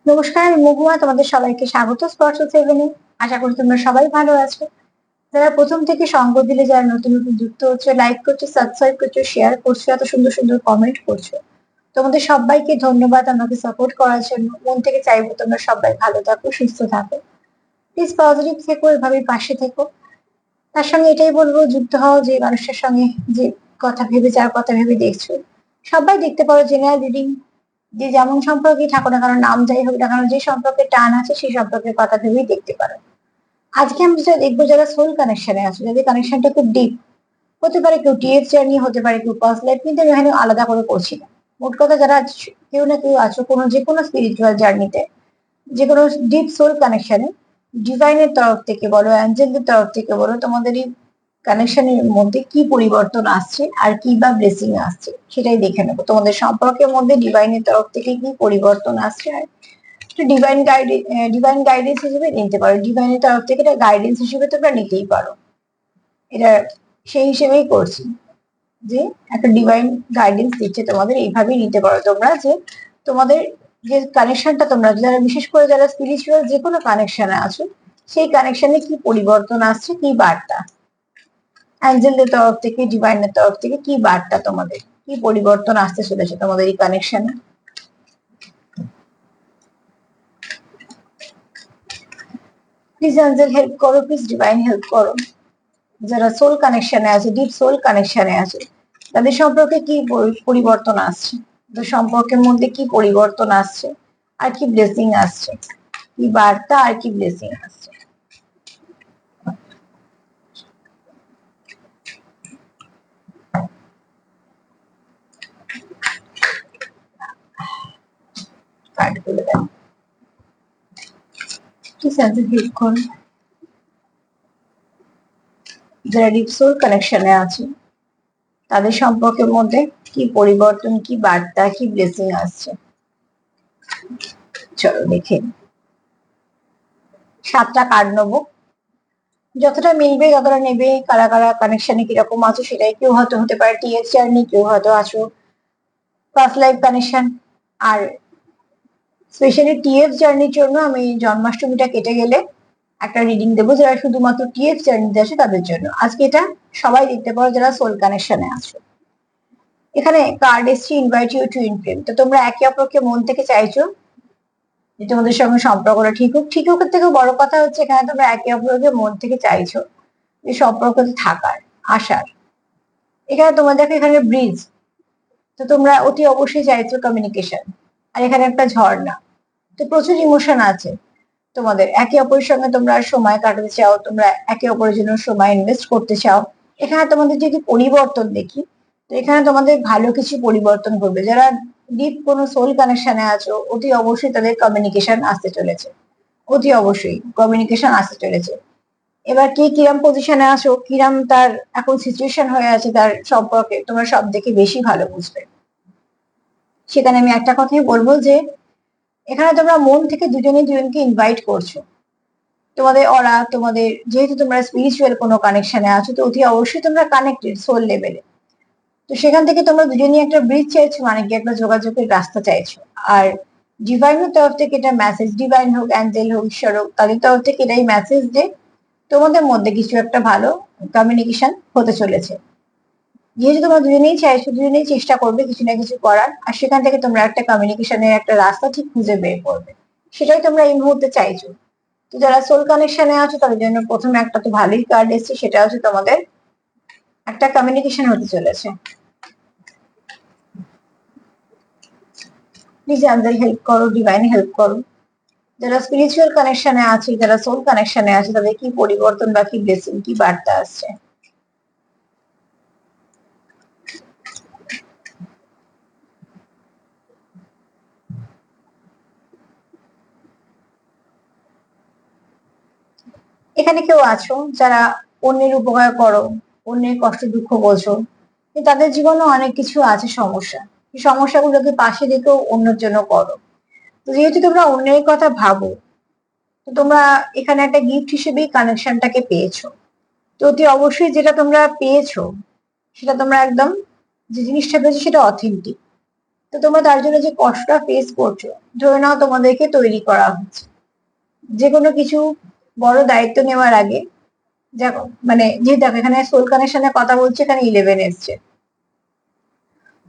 নমস্কার, আমি মহুয়া। তোমাদের সবাইকে স্বাগত স্পর্শ সেভেনে। আশা করি তোমরা সবাই ভালো আছো। যারা প্রথম থেকে সঙ্গ দিলে, যারা নতুন নতুন যুক্ত হচ্ছে, লাইক করছো, সাবস্ক্রাইব করছো, শেয়ার করছো, এত সুন্দর সুন্দর কমেন্ট করছো, তোমাদের সবাইকে ধন্যবাদ আমাকে সাপোর্ট করার জন্য। মন থেকে চাইবো তোমরা সবাই ভালো থাকো, সুস্থ থাকো। প্লিজ পজিটিভ থেকো, এভাবেই পাশে থেকো। তার সঙ্গে এটাই বলবো, যুক্ত হও যে মানুষের সঙ্গে, যে কথা ভেবে, যার কথা ভেবে দেখছো। সবাই দেখতে পারো জেনারেল রিডিং, যে যেমন সম্পর্কে থাকো না কারণ, নাম যাই হোক না কারণ, যে সম্পর্কে টান আছে সেই সম্পর্কের কথা ভেবেই দেখতে পারো। আজকে আমরা যেটা দেখবো, যারা সোল কানেকশনে আছে, যাদের কানেকশনটা খুব ডিপ, হতে পারে কেউ টিএফ জার্নি, হতে পারে কেউ পাস্ট লাইফ, কিন্তু আমি এখানে আলাদা করে করছি না। মোট কথা, যারা কেউ না কেউ আছো কোনো যে কোনো স্পিরিচুয়াল জার্নিতে, যে কোনো ডিপ সোল কানেকশনে, ডিভাইনের তরফ থেকে বলো, অ্যাঞ্জেলদের তরফ থেকে বলো, তোমাদের এই কানেকশনের মধ্যে কি পরিবর্তন আসছে আর কি বা ব্লেসিং আসছে, সেটাই দেখে নেবো। তোমাদের সম্পর্কের মধ্যে ডিভাইনের তরফ থেকে কি পরিবর্তন আসছে, আর একটু ডিভাইন গাইডেন্স হিসেবে নিতে পারো। ডিভাইনের তরফ থেকে এটা গাইডেন্স হিসেবে তোমরা নিতেই পারো। এটা সেই হিসেবেই করছি, যে একটা ডিভাইন গাইডেন্স দিচ্ছে তোমাদের, এইভাবেই নিতে পারো তোমরা। যে তোমাদের যে কানেকশনটা, তোমরা যারা বিশেষ করে যারা স্পিরিচুয়াল যে কোনো কানেকশনে আছো, সেই কানেকশনে কি পরিবর্তন আসছে, কি বার্তা অ্যাঞ্জেলদের তরফ থেকে, ডিভাইনের তরফ থেকে কি বার্তা, তোমাদের কি পরিবর্তন আসতে চলেছে তোমাদের এই কানেকশনে। প্লিজ অ্যাঞ্জেল হেল্প করো, প্লিজ ডিভাইন হেল্প করো। যারা সোল কানেকশনে আছে, ডিপ সোল কানেকশনে আছে, তাদের সম্পর্কে কি পরিবর্তন আসছে, তাদের সম্পর্কের মধ্যে কি পরিবর্তন আসছে, আর কি ব্লেসিং আসছে, কি বার্তা আর কি ব্লেসিং আসছে। কার্ড খুলে দেন, প্লিজ অ্যাঞ্জেল হেল্প করো। যারা ডিপ সোল কানেকশনে আছে, তাদের সম্পর্কের মধ্যে কি পরিবর্তন, কি বার্তা, কি ব্লেসিং আসছে। চলো দেখে, 7টা কার্ড নেবো, যতটা মিলবে ততটা নেবে। কারা কারা কানেকশনে কিরকম আছো সেটাই, কেউ হয়তো হতে পারে টিএস জার্নি, কেউ হয়তো আছো পাস্ট লাইফ কানেকশন। আর স্পেশালি টিএফ জার্নির জন্য আমি জন্মাষ্টমীটা কেটে গেলে একটা রিডিং দেবো, যারা শুধুমাত্র টিএফ জার্নিতে আসে তাদের জন্য। আজকে এটা সবাই দেখতে পারো যারা সোল কানেকশনে আছো। এখানে কার্ড এসছে invite you to in frame. তো তোমরা একে অপরকে মন থেকে চাইছো যে তোমাদের সঙ্গে সম্পর্কটা ঠিক হোক। ঠিক হোক থেকেও বড় কথা হচ্ছে, এখানে তোমরা একে অপরকে মন থেকে চাইছো যে সম্পর্কতে থাকার, আসার। এখানে তোমার দেখো, এখানে ব্রিজ, তো তোমরা অতি অবশ্যই চাইছো কমিউনিকেশন। আর এখানে একটা ঝর্ণা, তো প্রচুর ইমোশন আছে তোমাদের। একে অপরের সঙ্গে তোমরা সময় কাটাতে চাও, তোমরা একে অপরের জন্য সময় ইনভেস্ট করতে চাও। এখানে তোমাদের যদি পরিবর্তন দেখি, তো এখানে তোমাদের ভালো কিছু পরিবর্তন করবে। যারা ডিপ কোনো সোল কানেকশনে আছো, অতি অবশ্যই তাদের কমিউনিকেশন আসতে চলেছে, অতি অবশ্যই কমিউনিকেশন আসতে চলেছে। এবার কে কিরাম পজিশনে আছো, কিরাম তার এখন সিচুয়েশন হয়ে আছে, তার সম্পর্কে তোমরা সব থেকে বেশি ভালো বুঝবে। সেখানে আমি একটা কথাই বলবো, যে এখানে তোমরা মন থেকে দুজনে দুজনকে ইনভাইট করছো। তোমাদের অরা, তোমাদের যেহেতু তোমরা স্পিরিচুয়াল কোনো কানেকশনে আছো, তো অতি অবশ্যই তোমরা কানেক্টেড সোল লেভেলে। তো সেখান থেকে তোমরা দুজনই একটা ব্রিজ চাইছো, মানে কি একটা যোগাযোগের রাস্তা চাইছো। আর ডিভাইনের তরফ থেকে এটা মেসেজ, ডিভাইন হোক, অ্যাঞ্জেল হোক, ঈশ্বর হোক, তাদের তরফ থেকে এটাই মেসেজ যে তোমাদের মধ্যে কিছু একটা ভালো কমিউনিকেশন হতে চলেছে। যেহেতু তোমরা দুজনেই চাইছো, দুজনেই চেষ্টা করবে কিছু না কিছু করার, আর সেখান থেকে তোমরা একটা কমিউনিকেশনের একটা রাস্তা ঠিক খুঁজে বের করবে। সেটাই তোমরা এই মুহূর্তে চাইছো। তো যারা সোল কানেকশনে আছো, তাদের জন্য প্রথমে একটা তো ভালোই কার্ড এসছে, সেটা হচ্ছে তোমাদের একটা কমিউনিকেশন হতে চলেছে। প্লিজ আমাদের হেল্প করো, ডিভাইন হেল্প করো। যারা স্পিরিচুয়াল কানেকশনে আছে, যারা সোল কানেকশনে আছে, তাদের কি পরিবর্তন বা কি ব্লেসিং, কি বার্তা আসছে। এখানে কেউ আছো যারা অন্যের উপকার করো, অন্যের কষ্ট দুঃখ বোঝো, কিন্তু তাদের জীবনে অনেক কিছু আছে সমস্যা, এই সমস্যাগুলোকে পাশে রেখেও অন্যের জন্য করো। তো যেহেতু তোমরা অন্যের কথা ভাবো, তো তোমরা এখানে একটা গিফট হিসেবেই কানেকশনটাকে পেয়েছো। তো অতি অবশ্যই যেটা তোমরা পেয়েছো, সেটা তোমরা একদম, যে জিনিসটা পেয়েছো সেটা অথেন্টিক। তো তোমরা তার জন্য যে কষ্টটা ফেস করছো, ধরে নাও তোমাদেরকে তৈরি করা হচ্ছে যে কোনো কিছু বড় দায়িত্ব নেওয়ার আগে। দেখো মানে যেহেতু এখানে সোল কানেকশনের কথা বলছি, এখানে 11 এসছে,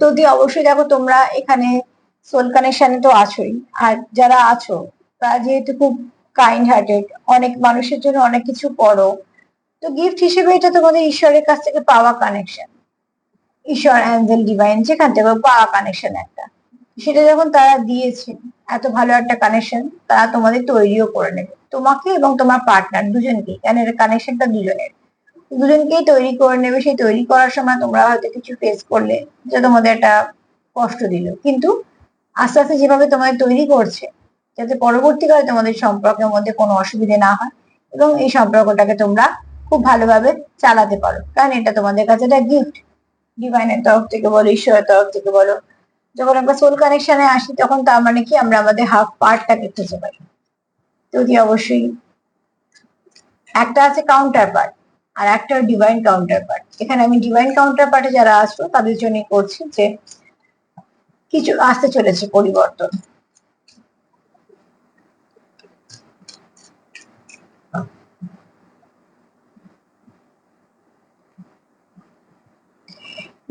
তো অবশ্যই দেখো তোমরা এখানে সোল কানেকশনে তো আছোই। আর যারা আছো তারা যেহেতু খুব কাইন্ড হার্টেড, অনেক মানুষের জন্য অনেক কিছু করো, তো গিফট হিসেবে এটা তোমাদের ঈশ্বরের কাছ থেকে পাওয়া কানেকশন, ঈশ্বর, অ্যাঞ্জেল, ডিভাইন যেখান থেকে পাওয়া কানেকশন একটা। সেটা যখন তারা দিয়েছে, এত ভালো একটা কানেকশন, তারা তোমাদের তৈরিও করে নেবে, তোমাকে এবং তোমার পার্টনার দুজনকে, কারণ এটা কানেকশনটা দুজনের, দুজনকেই তৈরি করে নেবে। সেই তৈরি করার সময় তোমরা হয়তো কিছু ফেস করলে, যে তোমাদের একটা কষ্ট দিল, কিন্তু আস্তে আস্তে যেভাবে তোমাদের তৈরি করছে, যাতে পরবর্তীকালে তোমাদের সম্পর্কের মধ্যে কোনো অসুবিধে না হয় এবং এই সম্পর্কটাকে তোমরা খুব ভালোভাবে চালাতে পারো, কারণ এটা তোমাদের কাছে একটা গিফট, ডিভাইনের তরফ থেকে বলো, ঈশ্বরের তরফ থেকে বলো। যখন আমরা সোল কানেকশনে আসি, তখন তার মানে কি আমরা আমাদের হাফ পার্টটাকে খুঁজে পাই। তো অবশ্যই একটা আছে কাউন্টার পার্ট, আর একটা ডিভাইন কাউন্টার পার্ট। এখানে আমি ডিভাইন কাউন্টার পার্টে যারা আসছো তাদের জন্য করছি যে কিছু আসতে চলেছে পরিবর্তন।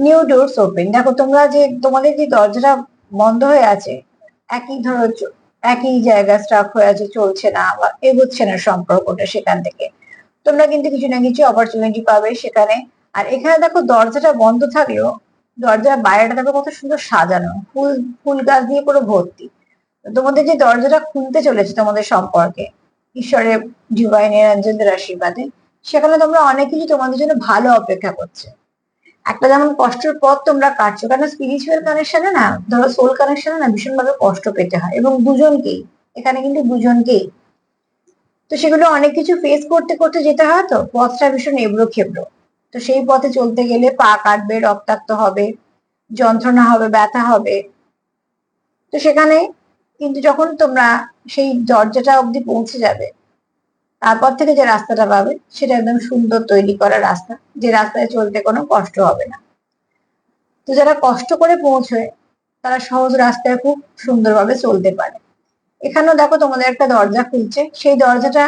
New doors open. দেখো তোমরা যে তোমাদের যে দরজাটা বন্ধ হয়ে আছে, একই ধরো একই জায়গা স্টাক হয়ে আছে, চলছে না বা এগোচ্ছে না সম্পর্কটা, সেখান থেকে তোমরা কিন্তু কিছু না কিছু অপরচুনিটি পাবে সেখানে। আর এখানে দেখো দরজাটা বন্ধ থাকলেও দরজার বাইরেটা দেখো কত সুন্দর সাজানো, ফুল ফুল গাছ দিয়ে পুরো ভর্তি। তো তোমাদের যে দরজাটা খুলতে চলেছে তোমাদের সম্পর্কে, ঈশ্বরের, ডিভাইনের, অ্যাঞ্জেলদের আশীর্বাদে, সেখানে তোমরা অনেক কিছু তোমাদের জন্য ভালো অপেক্ষা করছে। একটা যেমন কষ্টের পথ তোমরা কাটছো, কারণ স্পিরিচুয়াল কানেকশনে না, ধরো সোল কানেকশনে না, ভীষণ ভাবে কষ্ট পেতে হয়, এবং দুজনকেই, এখানে কিন্তু দুজনকেই। তো সেগুলো অনেক কিছু ফেস করতে করতে যেতে হয়, তো পথটা ভীষণ এবড়ো খেবড়ো। তো সেই পথে চলতে গেলে পা কাটবে, রক্তাক্ত হবে, যন্ত্রণা হবে, ব্যথা হবে। তো সেখানে কিন্তু যখন তোমরা সেই দরজাটা অব্দি পৌঁছে যাবে, তারপর থেকে যে রাস্তাটা পাবে সেটা একদম সুন্দর তৈরি করা রাস্তা, যে রাস্তায় চলতে কোনো কষ্ট হবে না। তো যারা কষ্ট করে পৌঁছয়, তারা সহজ রাস্তায় খুব সুন্দরভাবে চলতে পারে। এখানেও দেখো তোমাদের একটা দরজা খুলছে, সেই দরজাটা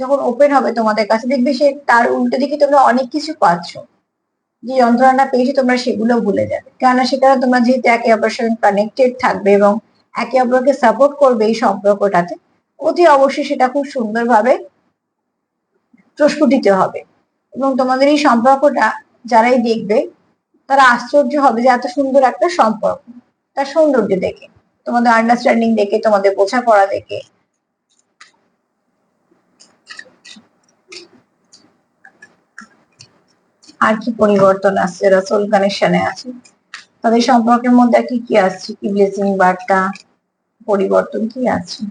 যখন ওপেন হবে তোমাদের কাছে, দেখবে সে তার উল্টো দিকে তোমরা অনেক কিছু পাচ্ছ, যে যন্ত্রণাটা পেয়েছো তোমরা সেগুলো ভুলে যাবে, কেননা সেখানে তোমরা যেহেতু একে অপরের সঙ্গে কানেক্টেড থাকবে এবং একে অপরকে সাপোর্ট করবে এই সম্পর্কটাতে, অতি অবশ্যই সেটা খুব সুন্দরভাবে প্রস্ফুটিত হবে। এবং তোমাদের এই সম্পর্কটা যারাই দেখবে, তারা আশ্চর্য হবে যে এত সুন্দর একটা সম্পর্ক, তার সৌন্দর্য দেখে, তোমাদের আন্ডারস্ট্যান্ডিং দেখে, তোমাদের বোঝাপড়া দেখে। আর কি পরিবর্তন আসছে যারা সোল কানেকশনে আছে, তাদের সম্পর্কের মধ্যে কি কি আসছে, কি ব্লেসিং বার্তা, পরিবর্তন কি আছে?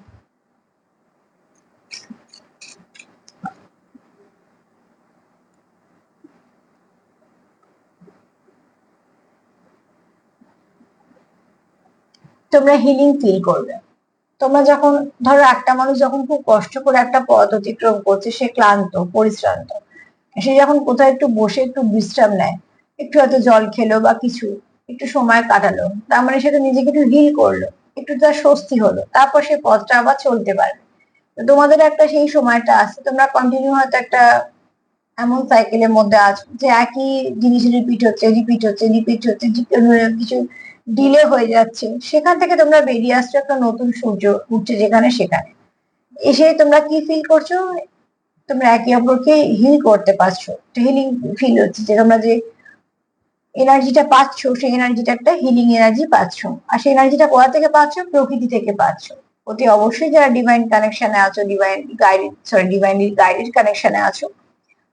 তোমরা হিলিং ফিল করবে। তোমরা যখন, ধরো একটা মানুষ যখন খুব কষ্ট করে একটা পথ অতিক্রম করছে, সে ক্লান্ত, পরিশ্রান্ত, সে যখন কোথাও একটু বসে একটু বিশ্রাম নেয়, একটু হয়তো জল খেলো বা কিছু একটু সময় কাটালো, তার মানে সে তো নিজেকে একটু হিল করলো, একটু তার স্বস্তি হলো, তারপর সে পথটা আবার চলতে পারবে। তো তোমাদের একটা সেই সময়টা আসছে, তোমরা কন্টিনিউ হয়তো একটা এমন সাইকেলের মধ্যে আছো যে একই জিনিস রিপিট হচ্ছে, রিপিট হচ্ছে, রিপিট হচ্ছে, কিছু ডিলে হয়ে যাচ্ছে, সেখান থেকে তোমরা বেরিয়ে আসছো একটা নতুন সূর্য উঠছে যেখানে সেখানে। এসে তোমরা কি ফিল করছো, তোমরা একে অপরকে হিল করতে পারছো, হিলিং ফিল হচ্ছে, যে তোমরা যে এনার্জিটা পাচ্ছ, সেই এনার্জিটা একটা হিলিং এনার্জি পাচ্ছ। আর সেই এনার্জিটা কোথা থেকে পাচ্ছ, প্রকৃতি থেকে পাচ্ছ। অতি অবশ্যই যারা ডিভাইন কানেকশনে আছো, ডিভাইনলি গাইডেড কানেকশনে আছো,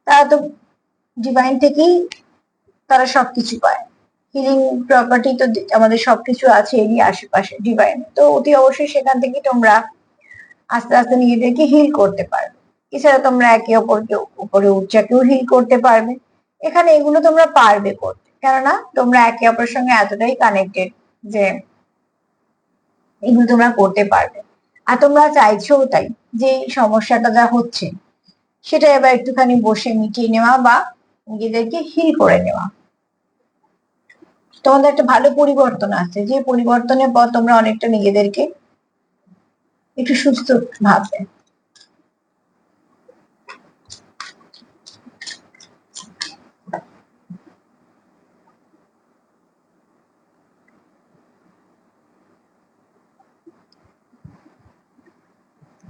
তারা তো ডিভাইন থেকেই তারা সবকিছু পায়। হিলিং প্রপার্টি তো আমাদের সবকিছু আছে এরই আশেপাশে ডিভাইন, তো অতি অবশ্যই সেখান থেকে তোমরা আস্তে আস্তে নিজেদেরকে হিল করতে পারবে। এছাড়া তোমরা একে অপরকে উপরে উচ্চাকেও হিল করতে পারবে। এখানে এগুলো তোমরা পারবে করতে, কেননা তোমরা একে অপরের সঙ্গে এতটাই কানেক্টেড যে এগুলো তোমরা করতে পারবে। আর তোমরা চাইছো তাই, যে এই সমস্যাটা যা হচ্ছে সেটা এবার একটুখানি বসে মিটিয়ে নেওয়া বা নিজেদেরকে হিল করে নেওয়া। তোমাদের একটা ভালো পরিবর্তন আসছে, যে পরিবর্তনের পর তোমরা অনেকটা নিজেদেরকে একটু সুস্থ ভাববে।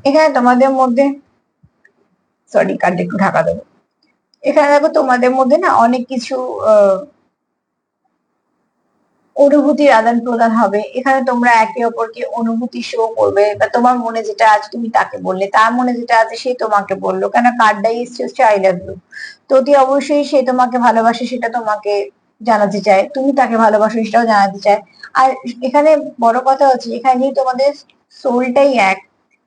এখানে তোমাদের মধ্যে, সরি কার্ডটা একটু ঢাকা দেবো। এখানে দেখো তোমাদের মধ্যে না অনেক কিছু অনুভূতির আদান প্রদান হবে। এখানে তোমরা একে অপরকে অনুভূতি শো করবে, বা তোমার মনে যেটা আছে তুমি তাকে বললে, তার মনে যেটা আছে সে তোমাকে বললো, কেন কার্ডটাই এসছে হচ্ছে আই লাভ ইউ। তো অতি অবশ্যই সে তোমাকে ভালোবাসে, সেটা তোমাকে জানাতে চায়, তুমি তাকে ভালোবাসো সেটাও জানাতে চায়। আর এখানে বড় কথা হচ্ছে, এখানে যেহেতু তোমাদের সোলটাই এক,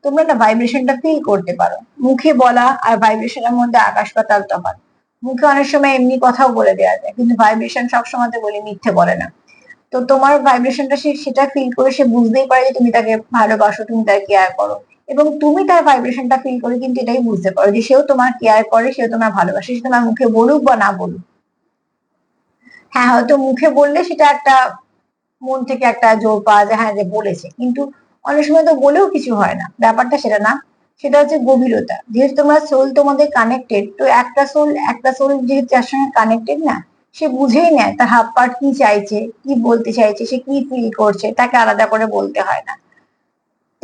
তোমরা না ভাইব্রেশনটা ফিল করতে পারো। মুখে বলা আর ভাইব্রেশনের মধ্যে আকাশ পাতাল তফাৎ। মুখে অনেক সময় এমনি কথাও বলে দেওয়া যায়, কিন্তু ভাইব্রেশন সবসময় তো বলি মিথ্যে বলে না। তো তোমার ভাইব্রেশনটা সে সেটা ফিল করে সে বুঝতেই পারে যে তুমি তাকে ভালোবাসো, তুমি তার কেয়ার করো, এবং তুমি তার ভাইব্রেশনটা ফিল করে কিন্তু এটাই বুঝতে পারো যে সেও তোমার কেয়ার করে, সেও তোমার ভালোবাসে, সে তোমার মুখে বলুক বা না বলুক। হ্যাঁ, হয়তো মুখে বললে সেটা একটা মন থেকে একটা জোর পাওয়া যায়, হ্যাঁ যে বলেছে, কিন্তু অনেক সময় তো বলেও কিছু হয় না, ব্যাপারটা সেটা না। সেটা হচ্ছে গভীরতা। যেহেতু তোমার সোল তোমাদের কানেক্টেড, তো একটা সোল যেহেতু যার সঙ্গে কানেক্টেড না, সে বুঝেই নেয় তার হাফ পার্ট কি চাইছে, কি বলতে চাইছে, সে কি ফিল করছে, তাকে আলাদা করে বলতে হয় না।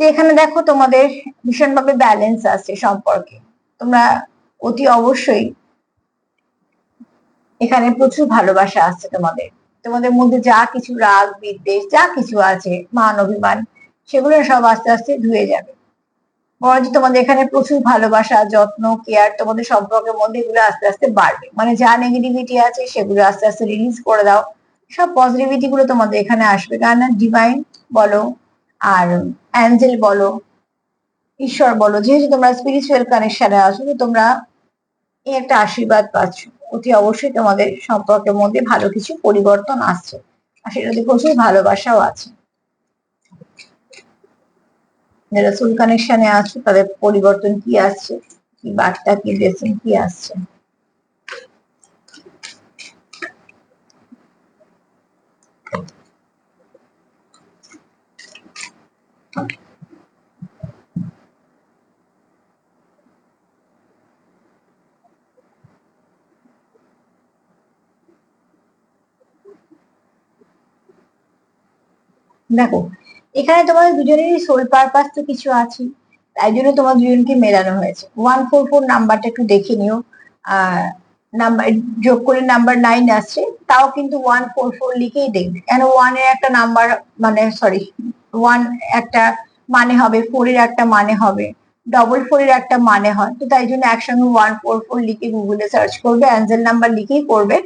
তো এখানে দেখো তোমাদের ভীষণভাবে ব্যালেন্স আছে সম্পর্কে। তোমরা অতি অবশ্যই, এখানে প্রচুর ভালোবাসা আছে তোমাদের। তোমাদের মধ্যে যা কিছু রাগ বিদ্বেষ যা কিছু আছে, মান অভিমান, সেগুলো সব আস্তে আস্তে ধুয়ে যাবে। বরঞ্চ তোমাদের এখানে প্রচুর ভালোবাসা, যত্ন, কেয়ার তোমাদের সম্পর্কের মধ্যে, এগুলো আস্তে আস্তে বাড়বে। মানে যা নেগেটিভিটি আছে সেগুলো আস্তে আস্তে রিলিজ করে দাও, সব পজিটিভিটি গুলো তোমাদের এখানে আসবে। কারণ ডিভাইন বলো আর অ্যাঞ্জেল বলো, ঈশ্বর বলো, যেহেতু তোমরা স্পিরিচুয়াল কানেকশনে আছো, তো তোমরা এই একটা আশীর্বাদ পাচ্ছ। অতি অবশ্যই তোমাদের সম্পর্কের মধ্যে ভালো কিছু পরিবর্তন আসছে, আর সেটাতে প্রচুর ভালোবাসাও আছে। যারা সোল কানেকশনে আছে তাদের পরিবর্তন কি আসছে, কি বার্তা, কি ব্লেসিং, কি আসছে। দেখো, এখানে তোমাদের দুজনেরই সোল পারপাস তো কিছু আছে, তাই জন্য তোমার দুজনকে মেলানো হয়েছে। 144 নাম্বারটা একটু দেখে নিও। আহ নাম্বার যোগ করে নাম্বার 9 আসছে, তাও কিন্তু 144 লিখেই দেখবে, কেন ওয়ান এর একটা নাম্বার, মানে সরি, ওয়ান একটা মানে হবে, ফোর এর একটা মানে হবে, ডবল ফোর এর একটা মানে হয়, তো তাই জন্য একসঙ্গে 144 লিখে গুগলে সার্চ করবে, অ্যাঞ্জেল নাম্বার লিখেই করবে।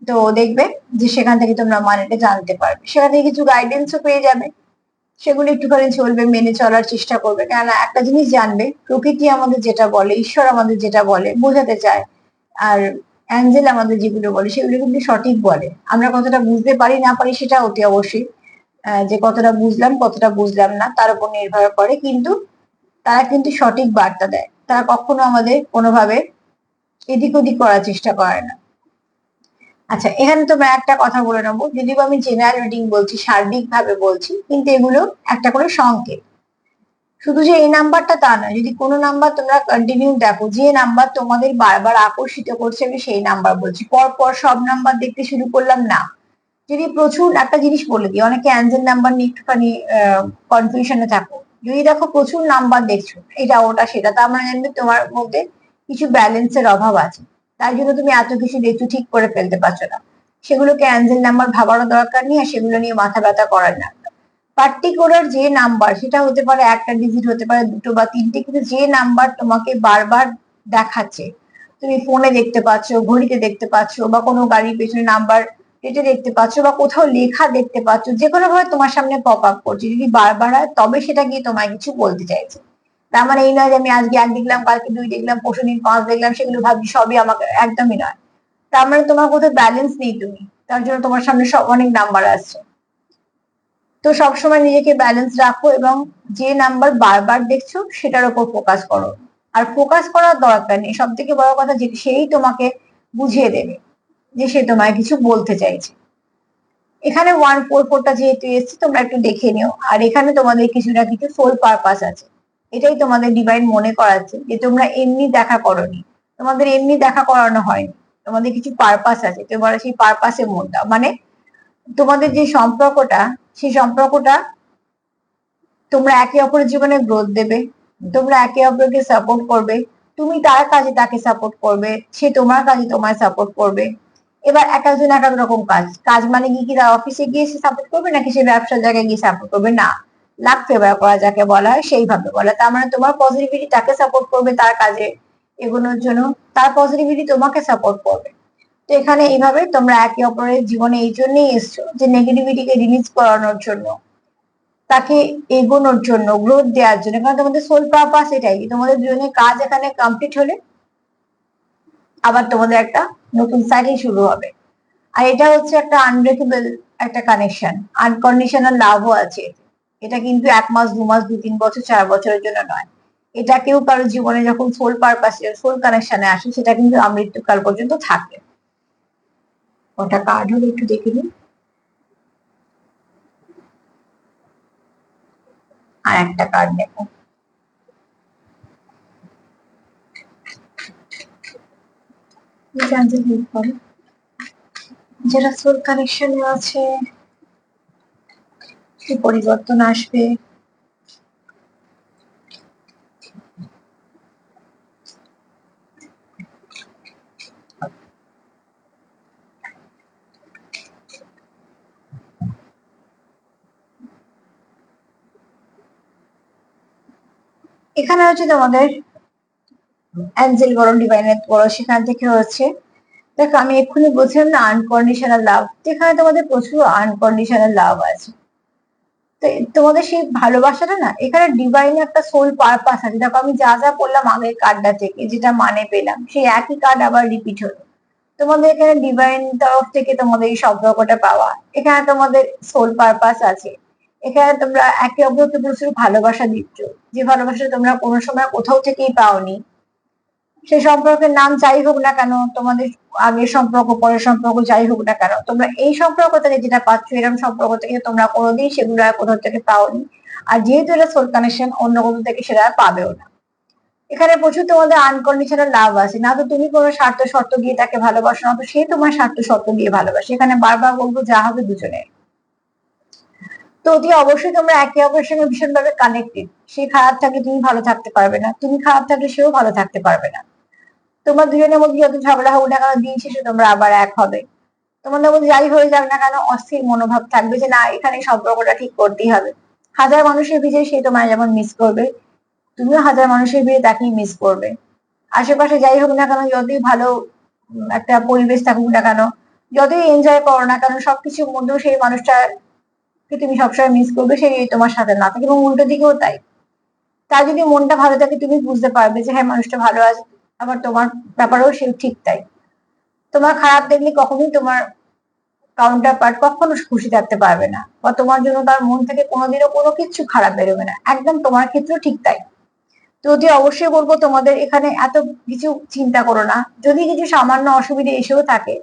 তো দেখবে যে সেখান থেকে তোমরা মানেটা জানতে পারবে, সেখান থেকে কিছু গাইডেন্সও পেয়ে যাবে। সেগুলো একটুখানি চলবে, মেনে চলার চেষ্টা করবে। কেননা একটা জিনিস জানবে, প্রকৃতি আমাদের যেটা বলে, ঈশ্বর আমাদের যেটা বলে বোঝাতে চায়, আর অ্যাঞ্জেল আমাদের যেগুলো বলে সেগুলো কিন্তু সঠিক বলে। আমরা কতটা বুঝতে পারি না পারি সেটা অতি অবশ্যই যে কতটা বুঝলাম কতটা বুঝলাম না তার উপর নির্ভর করে, কিন্তু তারা কিন্তু সঠিক বার্তা দেয়, তারা কখনো আমাদের কোনোভাবে এদিক ওদিক করার চেষ্টা করে না। আচ্ছা, এখানে তোমরা একটা কথা বলে নেবো, যদিও আমি জেনারেল রিডিং বলছি, সার্বিক ভাবে বলছি, কিন্তু এগুলো একটা করে সংকেত। শুধু যে এই নাম্বারটা তা নয়, যদি কোনো নাম্বার তোমরা কন্টিনিউ দেখো, যে নাম্বার তোমাদের বারবার আকর্ষিত করছে, আমি সেই নাম্বার বলছি, পর পর সব নাম্বার দেখতে শুরু করলাম না। যদি প্রচুর, একটা জিনিস বলে দিই, অনেকে অ্যাঞ্জেল নাম্বার নিয়ে একটুখানি কনফিউশনে থাকো। যদি দেখো প্রচুর নাম্বার দেখছো, এটা ওটা সেটা, তার মানে জানবে তোমার মধ্যে কিছু ব্যালেন্সের অভাব আছে, তাই জন্য তুমি এত কিছু দেখছো, ঠিক করে ফেলতে পারছো না। সেগুলোকে অ্যাঞ্জেল নাম্বার ভাবারও দরকার নেই, আর সেগুলো নিয়ে মাথা ব্যথা করার না। পার্টিকুলার যে নাম্বার, সেটা হতে পারে একটা ডিজিট, হতে পারে দুটো বা তিনটে, কিন্তু যে নাম্বার তোমাকে বারবার দেখাচ্ছে, তুমি ফোনে দেখতে পাচ্ছ, ঘড়িতে দেখতে পাচ্ছ, বা কোনো গাড়ির পেছনে নাম্বার প্লেটে দেখতে পাচ্ছ, বা কোথাও লেখা দেখতে পাচ্ছ, যে কোনো ভাবে তোমার সামনে পপ আপ করছে, যদি বারবার হয় তবে সেটা গিয়ে তোমায় কিছু বলতে চাইছে। তার মানে এই নয় যে আমি আজকে এক দেখলাম, কালকে দুই দেখলাম, পরশু দিন পাঁচ দেখলাম, সেগুলো ভাবছি সবই আমাকে, একদমই নয়। তার মানে তোমার কোথাও ব্যালেন্স নেই তুমি, তার জন্য তোমার সামনে সব অনেক নাম্বার আসছে। তো সবসময় নিজেকে ব্যালেন্স রাখো, এবং যে নাম্বার বারবার দেখছো সেটার উপর ফোকাস করো। আর ফোকাস করার দরকার নেই, সব থেকে বড় কথা যে সেই তোমাকে বুঝিয়ে দেবে যে সে তোমায় কিছু বলতে চাইছে। এখানে 144টা যেহেতু এসছে তোমরা একটু দেখে নিও। আর এখানে তোমাদের কিছু না কিছু সোল পারপাস আছে, এটাই তোমাদের ডিভাইন মনে করাচ্ছে যে তোমরা এমনি দেখা করোনি, তোমাদের এমনি দেখা করানো হয়নি, তোমাদের কিছু পারপাস আছে, তোমরা সেই পারপাসে মন দাও। মানে তোমাদের যে সম্পর্কটা, সেই সম্পর্কটা তোমরা একে অপরের জীবনে গ্রোথ দেবে, তোমরা একে অপরকে সাপোর্ট করবে, তুমি তার কাজে তাকে সাপোর্ট করবে, সে তোমার কাজে তোমায় সাপোর্ট করবে। এবার এক একজন এক এক রকম কাজ, কাজ মানে কি তার অফিসে গিয়ে সে সাপোর্ট করবে নাকি সে ব্যবসার জায়গায় গিয়ে সাপোর্ট করবে, না, লাক ফেভার করা যাকে বলা হয় সেইভাবে বলা। তার মানে তোমার পজিটিভিটি তাকে সাপোর্ট করবে তার কাজে এগোনোর জন্য, তার পজিটিভিটি তোমাকে সাপোর্ট করবে। তো এখানে এইভাবে তোমরা একে অপরের জীবনে এই জন্যই এসছো যে নেগেটিভিটিকে রিলিজ করানোর জন্য, তাকে এগোনোর জন্য, গ্রোথ দেওয়ার জন্য। কারণ তোমাদের সোল পারপাস এটাই, তোমাদের দুজনের কাজ এখানে কমপ্লিট হলে আবার তোমাদের একটা নতুন সাইকেল শুরু হবে। আর এটা হচ্ছে একটা আনব্রেকেবল একটা কানেকশন, আনকন্ডিশনাল লাভও আছে। এটা কিন্তু 1 মাস 2 মাস 2-3 বছর 4 বছরের জন্য নয়, এটা কেউ কারোর জীবনে যখন সোল পারপাসে সোল কানেকশনে আসে সেটা কিন্তু আমৃত্যুকাল পর্যন্ত থাকে। ওটা কার্ড হলে একটু দেখে নিন। আর একটা কার্ড নেব। যারা সোল কানেকশনে আছে কি পরিবর্তন আসবে, এখানে হচ্ছে তোমাদের অ্যাঞ্জেল বলো ডিভাইনের বলো, সেখান থেকে হচ্ছে দেখো আমি এক্ষুনি বলছিলাম না আনকন্ডিশনাল লাভ, যেখানে তোমাদের প্রচুর আনকন্ডিশনাল লাভ আছে। তো তোমাদের সেই ভালোবাসাটা না, এখানে ডিভাইন একটা সোল পারপাস আছে। দেখো আমি যা যা বললাম আগের কার্ডটা থেকে যেটা মানে পেলাম সেই একই কার্ড আবার রিপিট হলো। তোমাদের এখানে ডিভাইন তরফ থেকে তোমাদের এই সম্পর্কটা পাওয়া, এখানে তোমাদের সোল পারপাস আছে, এখানে তোমরা একে অপরকে প্রচুর ভালোবাসা দিচ্ছ, যে ভালোবাসা তোমরা কোনো সময় কোথাও থেকেই পাওনি। সেই সম্পর্কের নাম যাই হোক না কেন, তোমাদের আগের সম্পর্ক পরের সম্পর্ক যাই হোক না কেন, তোমরা এই সম্পর্ক থেকে যেটা পাচ্ছ এরকম সম্পর্ক থেকে তোমরা কোনোদিন সেগুলো আর কোথাও থেকে পাওনি। আর যেহেতু এটা সোল কানেকশন, অন্য কোথাও থেকে সেটা আর পাবেও না। এখানে প্রচুর তোমাদের আনকন্ডিশনাল লাভ আছে, না তো তুমি কোনো স্বার্থ শর্ত দিয়ে তাকে ভালোবাসো, না তো সে তোমার স্বার্থ শর্ত দিয়ে ভালোবাসে। এখানে বারবার বলবো যা হবে দুজনের। তো অতি অবশ্যই তোমরা একে অপরের সঙ্গে ভীষণভাবে কানেক্টেড। সে খারাপ থাকলে তুমি ভালো থাকতে পারবে না, তুমি খারাপ থাকলে সেও ভালো থাকতে পারবে না। তোমার দুজনের মধ্যে যত ঝগড়া হোক না কেন দিন শেষে তোমরা আবার এক হবে। তোমাদের মধ্যে যাই হয়ে যাক না কেন অস্থির মনোভাব থাকবে যে না এখানে সম্পর্কটা ঠিক করতেই হবে। হাজার মানুষের ভিড়ে সে তোমায় যেমন মিস করবে, তুমিও হাজার মানুষের ভিড়ে তাকেই মিস করবে। আশেপাশে যাই হোক না কেন, যতই ভালো একটা পরিবেশ থাকুক না কেন, যতই এনজয় করো না কেন, সবকিছুর মধ্যেও সেই মানুষটাকে তুমি সবসময় মিস করবে, সেই তোমার সাথে না থাকে। এবং উল্টো দিকেও তাই, তার যদি মনটা ভালো থাকে তুমি বুঝতে পারবে যে হ্যাঁ মানুষটা ভালো আছে, আবার তোমার ব্যাপারেও সে ঠিক তাই। তোমার খারাপ দেখলে কখনোই তোমার কাউন্টার পার্ট কখনো খুশি থাকতে পারবে না, বা তোমার জন্য তার মন থেকে কোনোদিনও কোনো কিছু খারাপ বেরোবে না, একদম তোমার ক্ষেত্রেও ঠিক তাই। তো অতি অবশ্যই বলবো তোমাদের এখানে এত কিছু চিন্তা করো না, যদি কিছু সামান্য অসুবিধা এসেও থাকে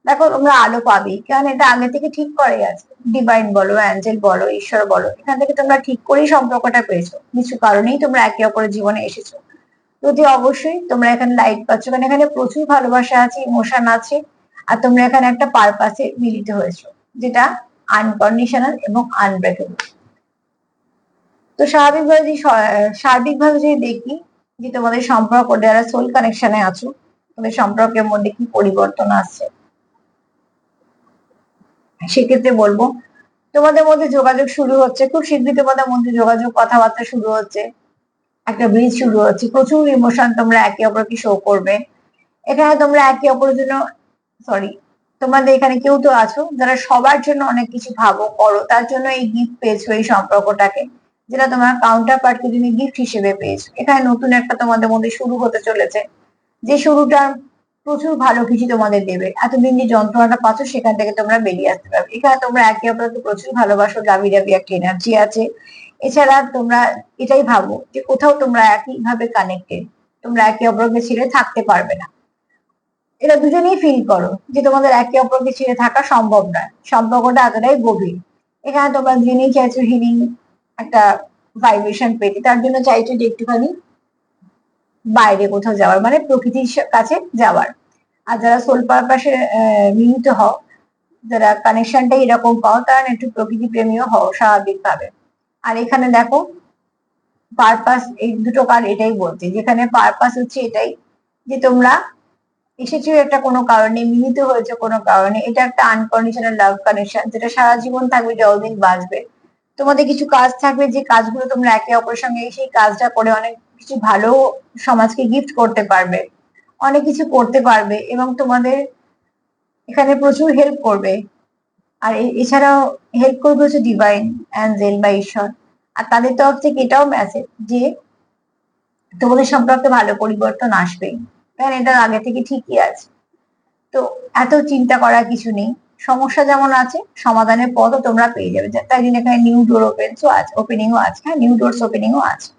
দেখো তোমরা আলো পাবেই, কারণ এটা আগে থেকে ঠিক করে আছে। ডিভাইন বলো, অ্যাঞ্জেল বলো, ঈশ্বর বলো, এখান থেকে তোমরা ঠিক করেই সম্পর্কটা পেয়েছো, কিছু কারণেই তোমরা একে অপরের জীবনে এসেছো। যদি অবশ্যই তোমরা এখানে লাইট পাচ্ছ, কারণ এখানে প্রচুর ভালোবাসা আছে, ইমোশন আছে, আর তোমরা এখানে একটা পারপাসে মিলিত হয়েছো, যেটা আনকন্ডিশনাল এবং আনব্রেকেবল। তো স্বাভাবিকভাবে যদি সার্বিকভাবে যদি দেখি যে তোমাদের সম্পর্ক যারা সোল কানেকশনে আছো তোমাদের সম্পর্কের মধ্যে কি পরিবর্তন আসছে, সেক্ষেত্রে বলবো তোমাদের মধ্যে যোগাযোগ শুরু হচ্ছে, খুব শীঘ্রই তোমাদের মধ্যে যোগাযোগ কথাবার্তা শুরু হচ্ছে, একটা ব্রিজ শুরু হচ্ছে, প্রচুর ইমোশন তোমরা একে অপরকে শো করবে। এখানে তোমরা একে অপরের জন্য সরি, তোমাদের এখানে কেউ তো আছো যারা সবার জন্য অনেক কিছু ভাবো করো, তার জন্য এই গিফট পেয়েছো এই সম্পর্কটাকে, যেটা তোমার কাউন্টার পার্টকে তুমি গিফট হিসেবে পেয়েছো। এখানে নতুন একটা তোমাদের মধ্যে শুরু হতে চলেছে, যে শুরুটা প্রচুর ভালো কিছু তোমাদের দেবে। এতদিন যে যন্ত্রণাটা পাচ্ছ সেখান থেকে তোমরা বেরিয়ে আসতে পারবে। এখানে তোমরা একে অপরকে প্রচুর ভালোবাসো, দাবি দাবি একটা এনার্জি আছে। এছাড়া তোমরা এটাই ভাবো যে কোথাও তোমরা একই ভাবে কানেক্টেড, তোমরা একে অপরকে ছেড়ে থাকতে পারবে না। এটা দুজনেই ফিল করো যে তোমাদের একে অপরকে ছেড়ে থাকা সম্ভব নয়, সম্পর্কটা এতটাই গভীর। এখানে তোমরা দুজনেই চাইছো হিলিং একটা ভাইব্রেশন পেতে, তার জন্য চাইছো যে একটুখানি বাইরে কোথাও যাওয়ার, মানে প্রকৃতির কাছে যাওয়ার। আর যারা সোল পারপাসে মিলিত হও, যারা কানেকশনটা এরকম পাও, তারা একটু প্রকৃতি প্রেমীও হও স্বাভাবিকভাবে। আর এখানে দেখো পারপাস, এই দুটো কার্ড এটাই বলছে, যেখানে পারপাস হচ্ছে এটাই যে তোমরা এসেছো একটা কোনো কারণে, মিলিত হয়েছে কোনো কারণে। এটা একটা আনকন্ডিশনাল লাভ কানেকশন, যেটা সারা জীবন থাকবে, যতদিন বাঁচবে। তোমাদের কিছু কাজ থাকবে, যে কাজগুলো তোমরা একে অপরের সঙ্গে সেই কাজটা করে অনেক কিছু ভালো সমাজকে গিফট করতে পারবে, অনেক কিছু করতে পারবে, এবং তোমাদের এখানে প্রচুর হেল্প করবে। আর এছাড়াও হেল্প করবে হচ্ছে ডিভাইন অ্যাঞ্জেল বা ঈশ্বর। আর তাদের তরফ থেকে এটাও মেসেজ যে তোমাদের সম্পর্কে ভালো পরিবর্তন আসবেই, কারণ এটা আগে থেকে ঠিকই আছে। তো এত চিন্তা করার কিছু নেই, সমস্যা যেমন আছে সমাধানের পথও তোমরা পেয়ে যাবে। তাই জন্য এখানে নিউ ডোর ওপেনসও আছে, ওপেনিংও আছে, হ্যাঁ নিউ ডোরস ওপেনিংও আছে।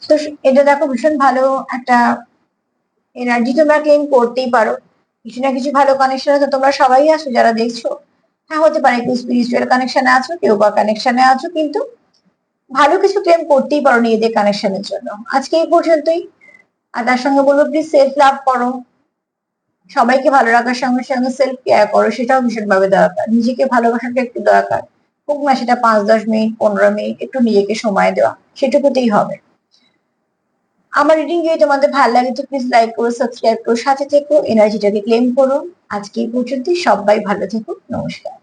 তো এটা দেখো ভীষণ ভালো একটা এনার্জি, তোমরা ক্লেম করতেই পারো। কিছু না কিছু ভালো কানেকশন আছে, তোমরা সবাই আছো যারা দেখছো। হ্যাঁ হতে পারে কেউ স্পিরিচুয়াল কানেকশনে আছো, কেউ বা কানেকশনে আছো, কিন্তু ভালো কিছু ক্লেম করতেই পারো নিজেদের কানেকশনের জন্য। আজকে এই পর্যন্তই। আর তার সঙ্গে বলবো প্লিজ সেলফ লাভ করো, সবাইকে ভালো রাখার সঙ্গে সঙ্গে সেলফ কেয়ার করো, সেটাও ভীষণভাবে দরকার। নিজেকে ভালোবাসাটা একটু দরকার, হোক না সেটা 5-10 মিনিট, 15 মিনিট, একটু নিজেকে সময় দেওয়া, সেটুকুতেই হবে। আমার রিডিং যদি তোমাদের ভালো লাগে তো প্লিজ লাইক করো, সাবস্ক্রাইব করো, সাথে থেকো, এনার্জিটাকে ক্লেম করো। আজকে এই পর্যন্তই, সবাই ভালো থেকো, নমস্কার।